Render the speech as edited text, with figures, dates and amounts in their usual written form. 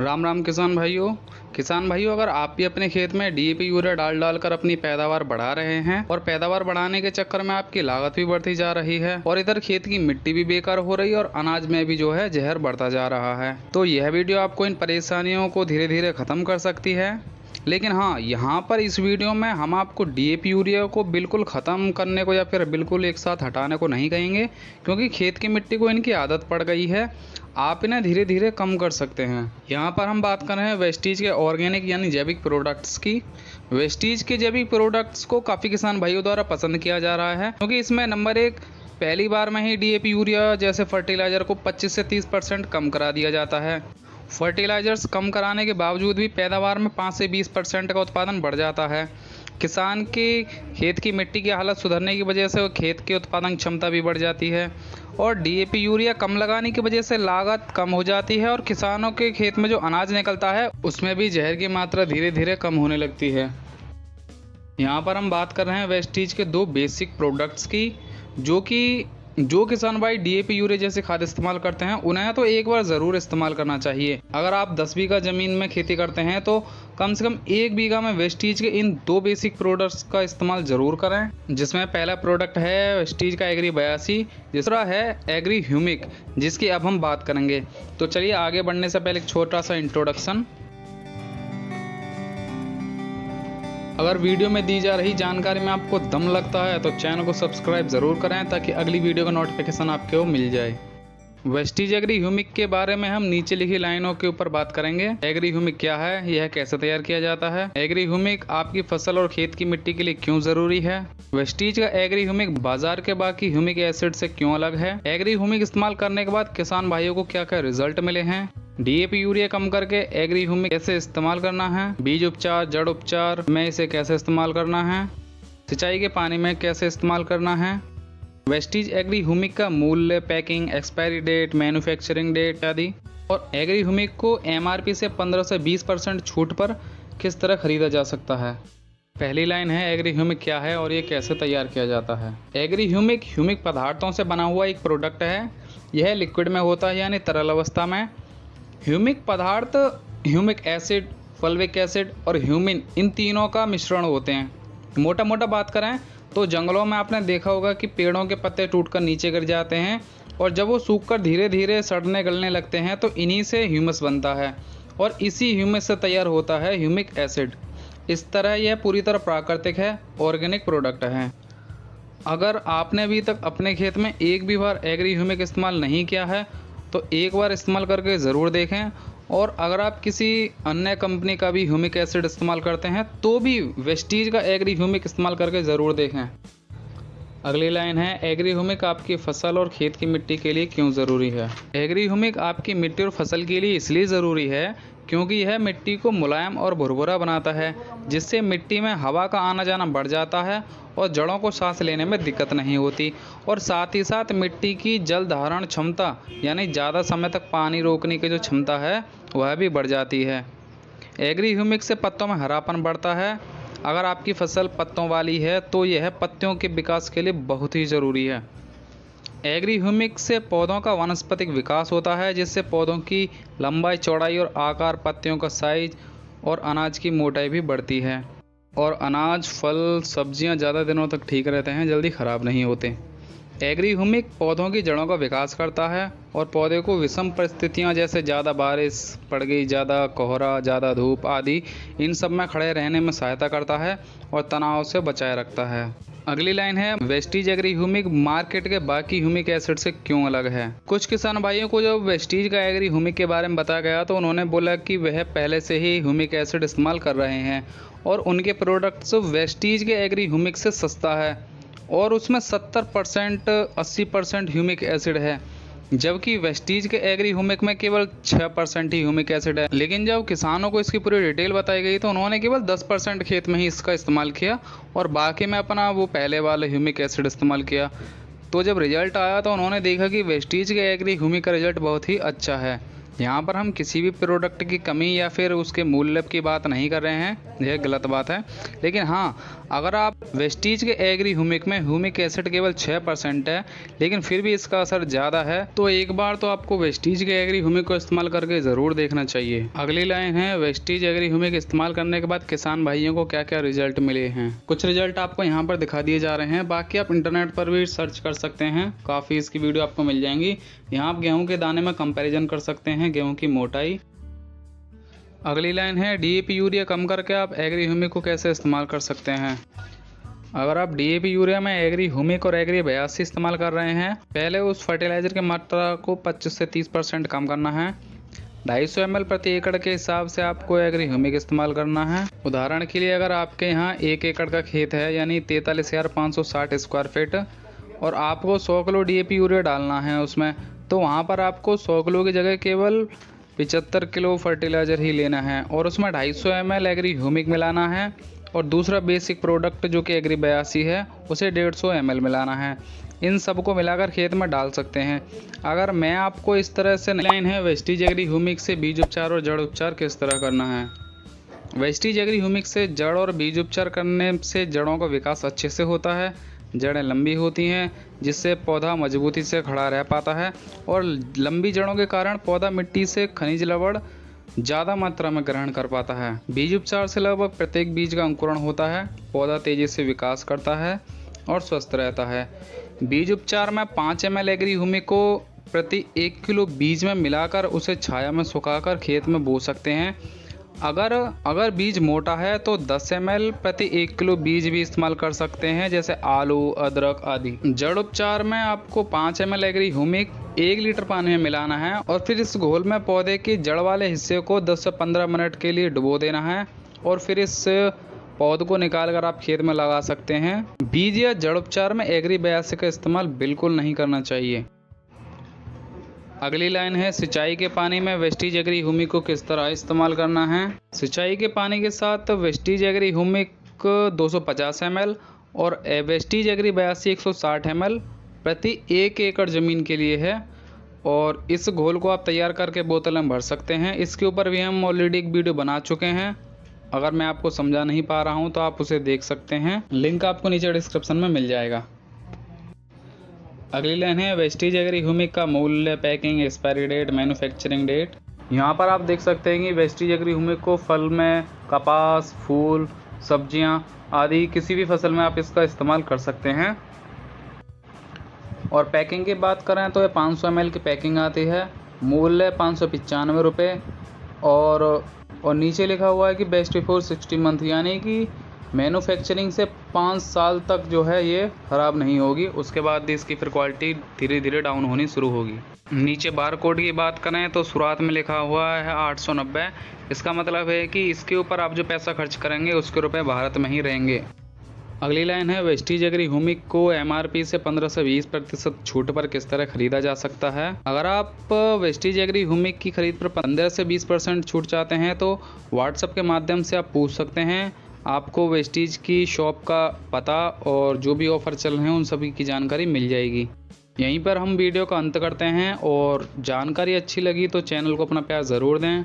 राम राम किसान भाइयों, अगर आप भी अपने खेत में डीएपी यूरिया डाल कर अपनी पैदावार बढ़ा रहे हैं और पैदावार बढ़ाने के चक्कर में आपकी लागत भी बढ़ती जा रही है और इधर खेत की मिट्टी भी बेकार हो रही है और अनाज में भी जो है जहर बढ़ता जा रहा है, तो यह वीडियो आपको इन परेशानियों को धीरे धीरे खत्म कर सकती है। लेकिन हाँ, यहाँ पर इस वीडियो में हम आपको डीएपी यूरिया को बिल्कुल ख़त्म करने को या फिर बिल्कुल एक साथ हटाने को नहीं कहेंगे, क्योंकि खेत की मिट्टी को इनकी आदत पड़ गई है। आप इन्हें धीरे धीरे कम कर सकते हैं। यहाँ पर हम बात कर रहे हैं वेस्टीज के ऑर्गेनिक यानी जैविक प्रोडक्ट्स की। वेस्टीज के जैविक प्रोडक्ट्स को काफ़ी किसान भाइयों द्वारा पसंद किया जा रहा है, क्योंकि इसमें नंबर एक, पहली बार में ही डीएपी यूरिया जैसे फर्टिलाइज़र को 25 से 30% कम करा दिया जाता है। फर्टिलाइजर्स कम कराने के बावजूद भी पैदावार में 5 से 20% का उत्पादन बढ़ जाता है। किसान के खेत की मिट्टी की हालत सुधरने की वजह से खेत की उत्पादन क्षमता भी बढ़ जाती है और डीएपी यूरिया कम लगाने की वजह से लागत कम हो जाती है और किसानों के खेत में जो अनाज निकलता है उसमें भी जहर की मात्रा धीरे धीरे कम होने लगती है। यहाँ पर हम बात कर रहे हैं वेस्टीज के दो बेसिक प्रोडक्ट्स की, जो किसान भाई डीएपी यूरिया जैसे खाद इस्तेमाल करते हैं उन्हें तो एक बार ज़रूर इस्तेमाल करना चाहिए। अगर आप 10 बीघा ज़मीन में खेती करते हैं तो कम से कम 1 बीघा में वेस्टीज के इन दो बेसिक प्रोडक्ट्स का इस्तेमाल ज़रूर करें, जिसमें पहला प्रोडक्ट है वेस्टीज का एग्री 82, दूसरा है एग्री ह्यूमिक, जिसकी अब हम बात करेंगे। तो चलिए आगे बढ़ने से पहले एक छोटा सा इंट्रोडक्शन। अगर वीडियो में दी जा रही जानकारी में आपको दम लगता है तो चैनल को सब्सक्राइब ज़रूर करें, ताकि अगली वीडियो का नोटिफिकेशन आपको मिल जाए। वेस्टीज एग्री ह्यूमिक के बारे में हम नीचे लिखी लाइनों के ऊपर बात करेंगे। एग्री ह्यूमिक क्या है, यह कैसे तैयार किया जाता है, एग्री ह्यूमिक आपकी फसल और खेत की मिट्टी के लिए क्यों ज़रूरी है, वेस्टीज का एग्री ह्यूमिक बाजार के बाकी ह्यूमिक एसिड से क्यों अलग है, एग्री ह्यूमिक इस्तेमाल करने के बाद किसान भाइयों को क्या क्या रिजल्ट मिले हैं, डीएपी यूरिया कम करके एग्री ह्यूमिक कैसे इस्तेमाल करना है, बीज उपचार जड़ उपचार में इसे कैसे इस्तेमाल करना है, सिंचाई के पानी में कैसे इस्तेमाल करना है, वेस्टीज एग्री ह्यूमिक का मूल्य, packing, expiry date, manufacturing date आदि, और एग्री ह्यूमिक को एमआरपी से 15 से 20% छूट पर किस तरह खरीदा जा सकता है। पहली लाइन है एग्री ह्यूमिक क्या है और ये कैसे तैयार किया जाता है। एग्री ह्यूमिक ह्यूमिक पदार्थों से बना हुआ एक प्रोडक्ट है। यह लिक्विड में होता है यानी तरल अवस्था में। ह्यूमिक पदार्थ ह्यूमिक एसिड, फल्विक एसिड और ह्यूमिन, इन तीनों का मिश्रण होते हैं। मोटा मोटा बात करें तो जंगलों में आपने देखा होगा कि पेड़ों के पत्ते टूटकर नीचे गिर जाते हैं और जब वो सूखकर धीरे धीरे सड़ने गलने लगते हैं तो इन्हीं से ह्यूमस बनता है और इसी ह्यूमस से तैयार होता है ह्यूमिक एसिड। इस तरह यह पूरी तरह प्राकृतिक है, ऑर्गेनिक प्रोडक्ट है। अगर आपने अभी तक अपने खेत में एक भी बार एग्री ह्यूमिक इस्तेमाल नहीं किया है तो एक बार इस्तेमाल करके ज़रूर देखें, और अगर आप किसी अन्य कंपनी का भी ह्यूमिक एसिड इस्तेमाल करते हैं तो भी वेस्टीज का एग्री ह्यूमिक इस्तेमाल करके ज़रूर देखें। अगली लाइन है एग्री ह्यूमिक आपकी फसल और खेत की मिट्टी के लिए क्यों ज़रूरी है। एग्री ह्यूमिक आपकी मिट्टी और फसल के लिए इसलिए ज़रूरी है क्योंकि यह मिट्टी को मुलायम और भुरभुरा बनाता है, जिससे मिट्टी में हवा का आना जाना बढ़ जाता है और जड़ों को सांस लेने में दिक्कत नहीं होती, और साथ ही साथ मिट्टी की जल धारण क्षमता यानी ज़्यादा समय तक पानी रोकने की जो क्षमता है वह भी बढ़ जाती है। एग्री ह्यूमिक से पत्तों में हरापन बढ़ता है। अगर आपकी फसल पत्तों वाली है तो यह पत्तियों के विकास के लिए बहुत ही ज़रूरी है। एग्री ह्यूमिक से पौधों का वानस्पतिक विकास होता है, जिससे पौधों की लंबाई, चौड़ाई और आकार, पत्तियों का साइज और अनाज की मोटाई भी बढ़ती है, और अनाज, फल, सब्जियां ज़्यादा दिनों तक ठीक रहते हैं, जल्दी ख़राब नहीं होते। एग्री ह्यूमिक पौधों की जड़ों का विकास करता है और पौधे को विषम परिस्थितियां जैसे ज़्यादा बारिश पड़ गई, ज़्यादा कोहरा, ज़्यादा धूप आदि, इन सब में खड़े रहने में सहायता करता है और तनाव से बचाए रखता है। अगली लाइन है वेस्टीज एग्री ह्यूमिक मार्केट के बाकी ह्यूमिक एसिड से क्यों अलग है। कुछ किसान भाइयों को जब वेस्टीज का एग्री ह्यूमिक के बारे में बताया गया तो उन्होंने बोला कि वह पहले से ही ह्यूमिक एसिड इस्तेमाल कर रहे हैं और उनके प्रोडक्ट्स वेस्टीज के एग्री ह्यूमिक से सस्ता है और उसमें 70% 80% ह्यूमिक एसिड है, जबकि वेस्टीज के एग्री ह्यूमिक में केवल 6% ही ह्यूमिक एसिड है। लेकिन जब किसानों को इसकी पूरी डिटेल बताई गई तो उन्होंने केवल 10% खेत में ही इसका इस्तेमाल किया और बाकी में अपना वो पहले वाला ह्यूमिक एसिड इस्तेमाल किया। तो जब रिजल्ट आया तो उन्होंने देखा कि वेस्टीज के एग्री ह्यूमिक का रिजल्ट बहुत ही अच्छा है, यहाँ पर हम किसी भी प्रोडक्ट की कमी या फिर उसके मूल्य की बात नहीं कर रहे हैं, यह गलत बात है। लेकिन हाँ, अगर आप वेस्टीज के एग्री ह्यूमिक में ह्यूमिक एसिड केवल 6% है, लेकिन फिर भी इसका असर ज़्यादा है, तो एक बार तो आपको वेस्टीज के एग्री ह्यूमिक को इस्तेमाल करके ज़रूर देखना चाहिए। अगली लाइन है, वेस्टीज एग्री ह्यूमिक इस्तेमाल करने के बाद किसान भाइयों को क्या क्या रिजल्ट मिले हैं। कुछ रिजल्ट आपको यहाँ पर दिखा दिए जा रहे हैं, बाकी आप इंटरनेट पर भी सर्च कर सकते हैं, काफ़ी इसकी वीडियो आपको मिल जाएंगी। यहाँ आप गेहूँ के दाने में कंपेरिजन कर सकते हैं, गेहूं की मोटाई। अगली लाइन है, डीएपी यूरिया कम करके आप एग्री ह्यूमिक को कैसे इस्तेमाल कर सकते हैं। अगर आप डीएपी यूरिया में एग्री ह्यूमिक और एग्री 82 इस्तेमाल कर रहे हैं, पहले उस फर्टिलाइजर की मात्रा को 25 से 30% कम करना है। 250 ml प्रति एकड़ के हिसाब से आपको एग्री ह्यूमिक इस्तेमाल करना है। उदाहरण के लिए अगर आपके यहाँ 1 एकड़ का खेत है, यानी 43,560 स्क्वायर फीट, और आपको 100 किलो डीएपी यूरिया डालना है उसमें, तो वहाँ पर आपको 100 किलो की जगह केवल 75 किलो फर्टिलाइज़र ही लेना है और उसमें 250 ml एग्री ह्यूमिक मिलाना है, और दूसरा बेसिक प्रोडक्ट जो कि एग्री 82 है उसे 150 ml मिलाना है। इन सबको मिलाकर खेत में डाल सकते हैं। अगर मैं आपको इस तरह से लाइन है, वेस्टीज एग्री ह्यूमिक से बीज उपचार और जड़ उपचार किस तरह करना है। वेस्टीज एग्री ह्यूमिक से जड़ और बीज उपचार करने से जड़ों का विकास अच्छे से होता है, जड़ें लंबी होती हैं, जिससे पौधा मजबूती से खड़ा रह पाता है, और लंबी जड़ों के कारण पौधा मिट्टी से खनिज लवण ज़्यादा मात्रा में ग्रहण कर पाता है। बीज उपचार से लगभग प्रत्येक बीज का अंकुरण होता है, पौधा तेजी से विकास करता है और स्वस्थ रहता है। बीज उपचार में 5 ml एग्री ह्यूमिक को प्रति 1 किलो बीज में मिलाकर उसे छाया में सुखाकर खेत में बो सकते हैं। अगर बीज मोटा है तो 10 ml प्रति 1 किलो बीज भी इस्तेमाल कर सकते हैं, जैसे आलू, अदरक आदि। जड़ उपचार में आपको 5 ml एग्री ह्यूमिक 1 लीटर पानी में मिलाना है और फिर इस घोल में पौधे की जड़ वाले हिस्से को 10 से 15 मिनट के लिए डुबो देना है, और फिर इस पौध को निकालकर आप खेत में लगा सकते हैं। बीज या जड़ उपचार में एग्री 82 का इस्तेमाल बिल्कुल नहीं करना चाहिए। अगली लाइन है, सिंचाई के पानी में वेस्टीज एग्री ह्यूमिक को किस तरह इस्तेमाल करना है। सिंचाई के पानी के साथ वेस्टीज एग्री ह्यूमिक 250 ml और वेस्टीज एग्री 82 160 ml प्रति 1 एकड़ ज़मीन के लिए है, और इस घोल को आप तैयार करके बोतल में भर सकते हैं। इसके ऊपर भी हम ऑलरेडी एक वीडियो बना चुके हैं, अगर मैं आपको समझा नहीं पा रहा हूँ तो आप उसे देख सकते हैं, लिंक आपको नीचे डिस्क्रिप्शन में मिल जाएगा। अगली लाइन है, वेस्टीज एग्री ह्यूमिक का मूल्य, packing, expiry date, manufacturing date. यहाँ पर आप देख सकते हैं कि वेस्टीज एग्री ह्यूमिक को फल में, कपास, फूल, सब्जियाँ आदि किसी भी फसल में आप इसका इस्तेमाल कर सकते हैं। और पैकिंग की बात करें तो ये 500 ml की पैकिंग आती है, मूल्य 595 रुपये, और नीचे लिखा हुआ है कि बेस्ट बिफोर 60 मंथ, यानी कि मैन्युफैक्चरिंग से 5 साल तक जो है ये ख़राब नहीं होगी, उसके बाद इसकी फिर क्वालिटी धीरे धीरे डाउन होनी शुरू होगी। नीचे बार कोड की बात करें तो शुरुआत में लिखा हुआ है 890, इसका मतलब है कि इसके ऊपर आप जो पैसा खर्च करेंगे उसके रुपए भारत में ही रहेंगे। अगली लाइन है, वेस्टीज एग्री ह्यूमिक को MRP से 15 से 20% छूट पर किस तरह खरीदा जा सकता है। अगर आप वेस्टीज एग्री ह्यूमिक की खरीद पर 15 से 20% छूट चाहते हैं तो व्हाट्सएप के माध्यम से आप पूछ सकते हैं, आपको वेस्टीज की शॉप का पता और जो भी ऑफ़र चल रहे हैं उन सभी की जानकारी मिल जाएगी। यहीं पर हम वीडियो का अंत करते हैं, और जानकारी अच्छी लगी तो चैनल को अपना प्यार ज़रूर दें।